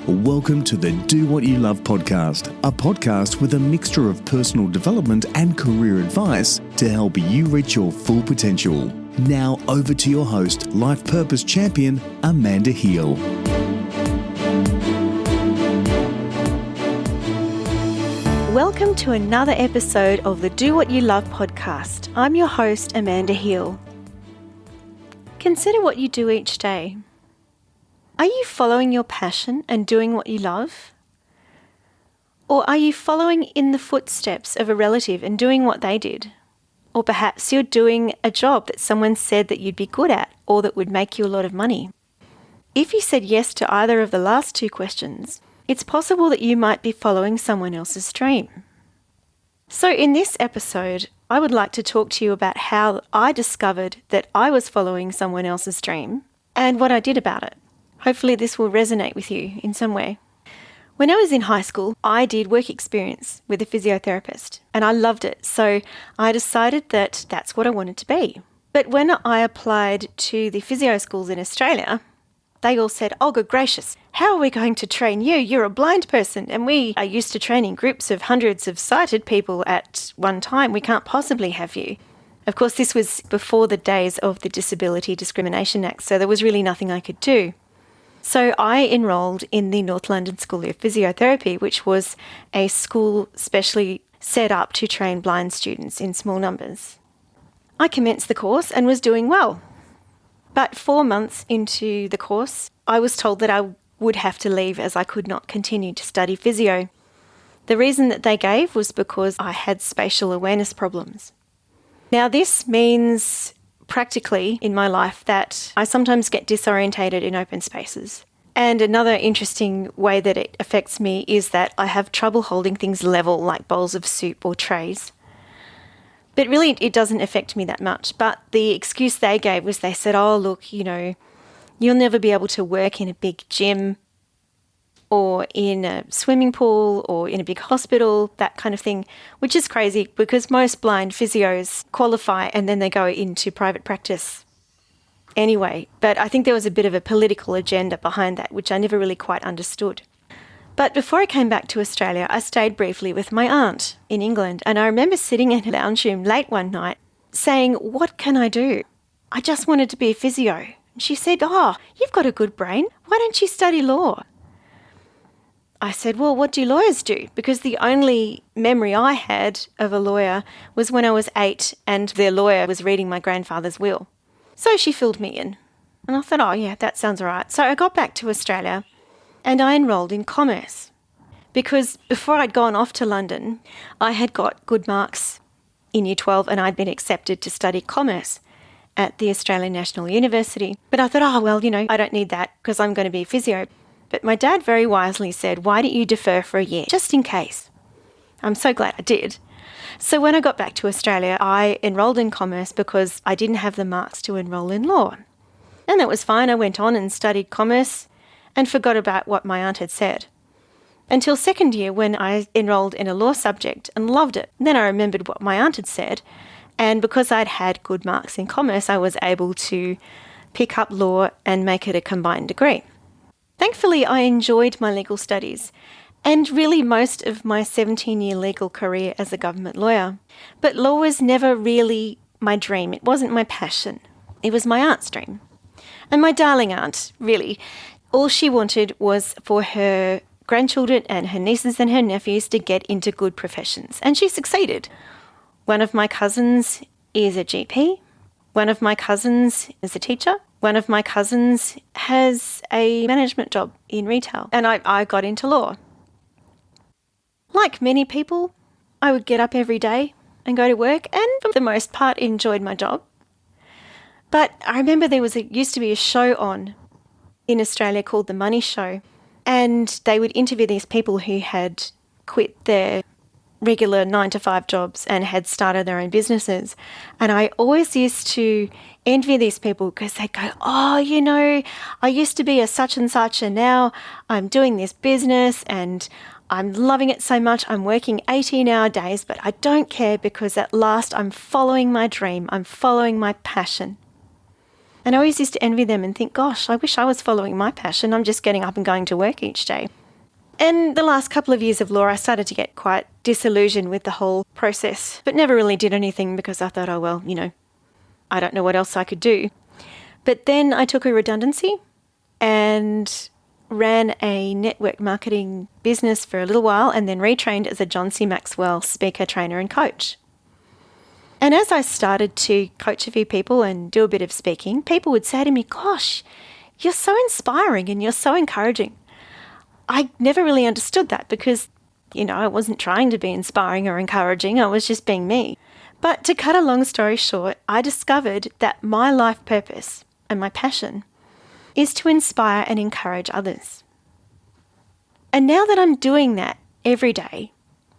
Welcome to the Do What You Love podcast, a podcast with a mixture of personal development and career advice to help you reach your full potential. Now over to your host, Life Purpose Champion, Amanda Heal. Welcome to another episode of the Do What You Love podcast. I'm your host, Amanda Heal. Consider what you do each day. Are you following your passion and doing what you love? Or are you following in the footsteps of a relative and doing what they did? Or perhaps you're doing a job that someone said that you'd be good at or that would make you a lot of money. If you said yes to either of the last two questions, it's possible that you might be following someone else's dream. So in this episode, I would like to talk to you about how I discovered that I was following someone else's dream and what I did about it. Hopefully this will resonate with you in some way. When I was in high school, I did work experience with a physiotherapist and I loved it. So I decided that that's what I wanted to be. But when I applied to the physio schools in Australia, they all said, "Oh, good gracious, how are we going to train you? You're a blind person and we are used to training groups of hundreds of sighted people at one time. We can't possibly have you." Of course, this was before the days of the Disability Discrimination Act, so there was really nothing I could do. So I enrolled in the North London School of Physiotherapy, which was a school specially set up to train blind students in small numbers. I commenced the course and was doing well. But 4 months into the course, I was told that I would have to leave as I could not continue to study physio. The reason that they gave was because I had spatial awareness problems. Now this means practically in my life that I sometimes get disorientated in open spaces. And another interesting way that it affects me is that I have trouble holding things level like bowls of soup or trays. But really it doesn't affect me that much. But the excuse they gave was they said, "Oh, look, you'll never be able to work in a big gym or in a swimming pool or in a big hospital," that kind of thing, which is crazy because most blind physios qualify and then they go into private practice anyway. But I think there was a bit of a political agenda behind that, which I never really quite understood. But before I came back to Australia, I stayed briefly with my aunt in England, and I remember sitting in a lounge room late one night saying, "What can I do? I just wanted to be a physio." And she said, "Oh, you've got a good brain. Why don't you study law?" I said, "Well, what do lawyers do?" Because the only memory I had of a lawyer was when I was 8 and their lawyer was reading my grandfather's will. So she filled me in. And I thought, "Oh yeah, that sounds all right." So I got back to Australia and I enrolled in commerce. Because before I'd gone off to London, I had got good marks in Year 12 and I'd been accepted to study commerce at the Australian National University. But I thought, I don't need that because I'm going to be a physio. But my dad very wisely said, "Why don't you defer for a year, just in case?" I'm so glad I did. So when I got back to Australia, I enrolled in commerce because I didn't have the marks to enroll in law. And that was fine. I went on and studied commerce and forgot about what my aunt had said. Until second year when I enrolled in a law subject and loved it. Then I remembered what my aunt had said. And because I'd had good marks in commerce, I was able to pick up law and make it a combined degree. Thankfully, I enjoyed my legal studies and really most of my 17-year legal career as a government lawyer. But law was never really my dream. It wasn't my passion. It was my aunt's dream. And my darling aunt, really, all she wanted was for her grandchildren and her nieces and her nephews to get into good professions. And she succeeded. One of my cousins is a GP. One of my cousins is a teacher. One of my cousins has a management job in retail, and I got into law. Like many people, I would get up every day and go to work and for the most part enjoyed my job. But I remember there used to be a show on in Australia called The Money Show, and they would interview these people who had quit their regular 9-to-5 jobs and had started their own businesses. And I always used to envy these people because they'd go, "Oh, I used to be a such and such and now I'm doing this business and I'm loving it so much. I'm working 18-hour days, but I don't care because at last I'm following my dream. I'm following my passion." And I always used to envy them and think, gosh, I wish I was following my passion. I'm just getting up and going to work each day. And the last couple of years of law, I started to get quite disillusioned with the whole process, but never really did anything because I thought, oh, well, I don't know what else I could do. But then I took a redundancy and ran a network marketing business for a little while and then retrained as a John C. Maxwell speaker, trainer and coach. And as I started to coach a few people and do a bit of speaking, people would say to me, gosh, you're so inspiring and you're so encouraging. I never really understood that because, I wasn't trying to be inspiring or encouraging. I was just being me. But to cut a long story short, I discovered that my life purpose and my passion is to inspire and encourage others. And now that I'm doing that every day,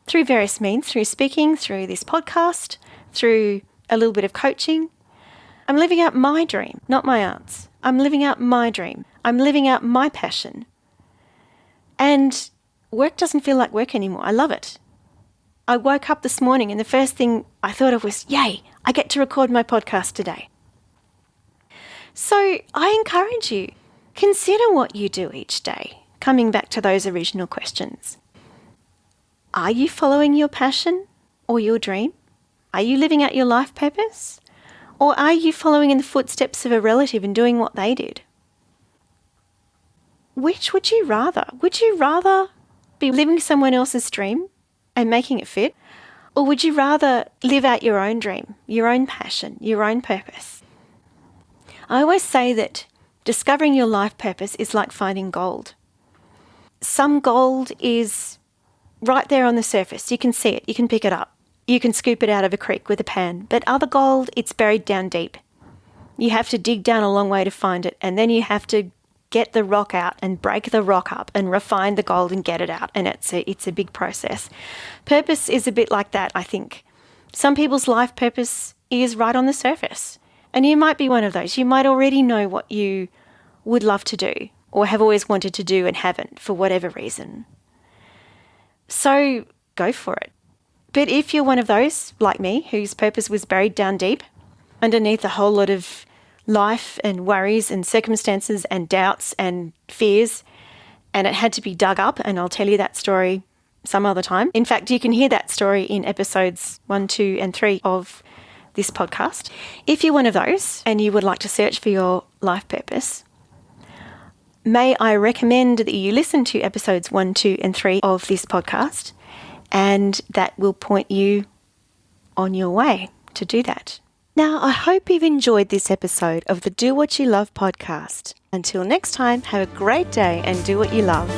through various means, through speaking, through this podcast, through a little bit of coaching, I'm living out my dream, not my aunt's. I'm living out my dream. I'm living out my passion. And work doesn't feel like work anymore. I love it. I woke up this morning and the first thing I thought of was, yay, I get to record my podcast today. So I encourage you, consider what you do each day, coming back to those original questions. Are you following your passion or your dream? Are you living out your life purpose? Or are you following in the footsteps of a relative and doing what they did? Which would you rather? Would you rather be living someone else's dream and making it fit? Or would you rather live out your own dream, your own passion, your own purpose? I always say that discovering your life purpose is like finding gold. Some gold is right there on the surface. You can see it. You can pick it up. You can scoop it out of a creek with a pan. But other gold, it's buried down deep. You have to dig down a long way to find it. And then you have to get the rock out and break the rock up and refine the gold and get it out. And it's a big process. Purpose is a bit like that, I think. Some people's life purpose is right on the surface. And you might be one of those. You might already know what you would love to do or have always wanted to do and haven't for whatever reason. So go for it. But if you're one of those, like me, whose purpose was buried down deep underneath a whole lot of life and worries and circumstances and doubts and fears, and it had to be dug up, and I'll tell you that story some other time. In fact, you can hear that story in episodes 1, 2 and 3 of this podcast. If you're one of those and you would like to search for your life purpose, may I recommend that you listen to episodes 1, 2 and 3 of this podcast, and that will point you on your way to do that. Now, I hope you've enjoyed this episode of the Do What You Love podcast. Until next time, have a great day and do what you love.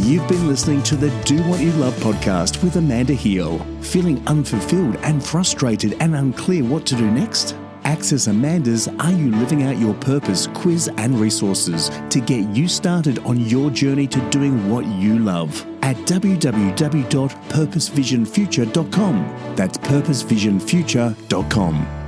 You've been listening to the Do What You Love podcast with Amanda Heal. Feeling unfulfilled and frustrated and unclear what to do next? Access Amanda's Are You Living Out Your Purpose quiz and resources to get you started on your journey to doing what you love at www.purposevisionfuture.com. That's purposevisionfuture.com.